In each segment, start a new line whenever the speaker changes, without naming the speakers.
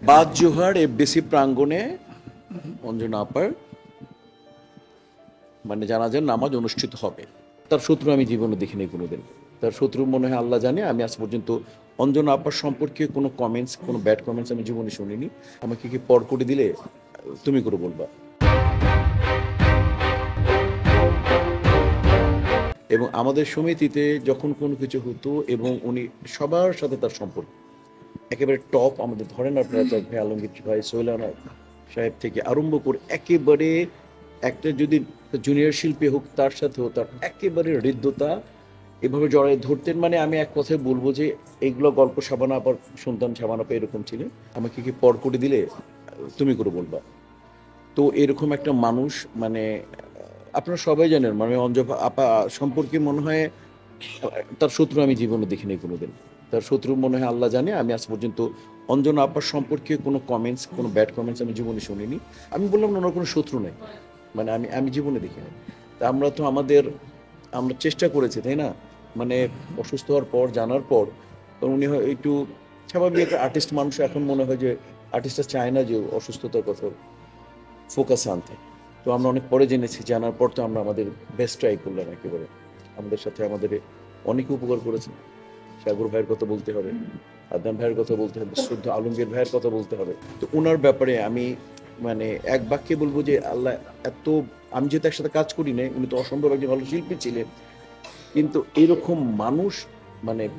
বাদ জোহার এফডিসি প্রাঙ্গণে অঞ্জনা আপার জানাজার নামাজ অনুষ্ঠিত হবে। তার শত্রু আমি জীবনে দেখিনি কোনোদিন। তার শত্রু মনে হয় আল্লাহ জানে। আমি আজ পর্যন্ত অঞ্জনা আপার সম্পর্কে কোনো কমেন্টস, কোনো ব্যাড কমেন্টস আমি জীবনে শুনিনি। আমাকে কি পর করে দিলে তুমি করে বলবা। এবং আমাদের সমিতিতে যখন কোনো কিছু হতো এবং উনি সবার সাথে তার সম্পর্ক একেবারে টপ, আমাদের ধরেন আপনারা ভাই আলমগীর ভাই, সোহেল সাহেব থেকে আরম্ভ করে একেবারে একটা যদি জুনিয়র শিল্পী হোক তার সাথেও তার একেবারে হৃদ্যতা এভাবে জড়াই ধরতেন। আমি এক কথায় বলবো যে এইগুলো গল্প সাবানা আবার শুনতাম, সাবানা আপা এরকম ছিলেন। আমাকে কি পর করে দিলে তুমি করে বলবা। তো এরকম একটা মানুষ আপনারা সবাই জানেন অঞ্জনা আপা সম্পর্কে মনে হয় তার শত্রু আমি জীবনে দেখিনি কোনোদিন। তার শত্রু মনে হয় আল্লাহ জানে। আমি আজ পর্যন্ত অঞ্জনা আপার সম্পর্কে কোনো কমেন্টস, কোনো ব্যাড কমেন্টস আমি জীবনে শুনিনি। আমি বললাম না, ওনার কোনো শত্রু নেই, আমি জীবনে দেখিনি। তা আমরা তো আমরা চেষ্টা করেছি, তাই না? অসুস্থ হওয়ার পর, জানার পর উনি হয় একটু স্বাভাবিক একটা আর্টিস্ট মানুষ। এখন মনে হয় যে আর্টিস্টরা চায় না যে অসুস্থতার কথা ফোকাসে আনতে। তো আমরা অনেক পরে জেনেছি, জানার পর তো আমরা আমাদের বেস্ট ট্রাই করলাম একেবারে। আমাদের সাথে আমাদের অনেক উপকার করেছেন। সাগর ভাইয়ের কথা বলতে হবে, আদনান ভাইয়ের কথা বলতে হবে, শ্রদ্ধা আলমগীর ভাইয়ের কথা বলতে হবে। তো ওনার ব্যাপারে আমি এক বাক্যে বলবো যে আল্লাহ এত, আমি যেহেতু একসাথে কাজ করি নাই, উনি তো অসম্ভব একজন ভালো শিল্পী ছিলেন, কিন্তু এরকম মানুষ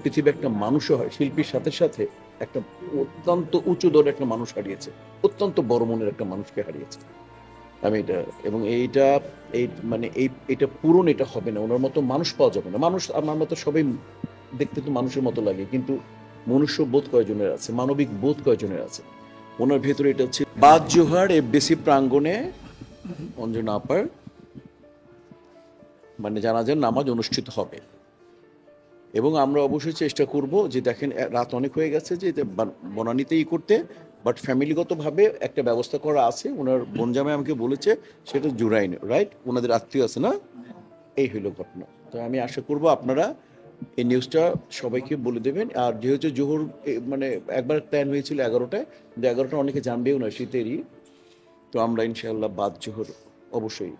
পৃথিবী একটা মানুষও হয় শিল্পীর সাথে সাথে একটা অত্যন্ত উঁচু দরের একটা মানুষ হারিয়েছে, অত্যন্ত বড় মনের একটা মানুষকে হারিয়েছে। আমি এটা, এবং এইটা এই এটা পূরণ এটা হবে না, ওনার মতো মানুষ পাওয়া যাবে না। মানুষ আমার মতো সবাই দেখতে তো মানুষের মতো লাগে, কিন্তু মনুষ্য বোধ কয়জনের আছে, মানবিক বোধ কয়জনের আছে ওনার ভেতরে। এটা হচ্ছে বাদ জোহার এফডিসি প্রাঙ্গণে অঞ্জনা আপার জানাজার নামাজ অনুষ্ঠিত হবে। এবং আমরা অবশ্যই চেষ্টা করব যে দেখেন রাত অনেক হয়ে গেছে, যে বনানীতেই করতে, বাট ফ্যামিলিগতভাবে একটা ব্যবস্থা করা আছে। ওনার বোনজামাই আমাকে বলেছে সেটা জুরাইন, রাইট? ওনাদের আত্মীয় আছে না? এই হইল ঘটনা। তো আমি আশা করব আপনারা এই নিউজটা সবাইকে বলে দেবেন। আর যেহেতু জোহর একবার প্ল্যান হয়েছিল 11টায়, কিন্তু 11টা অনেকে জানবেও না, শীতেরই। তো আমরা ইনশাআল্লাহ বাদ জোহর অবশ্যই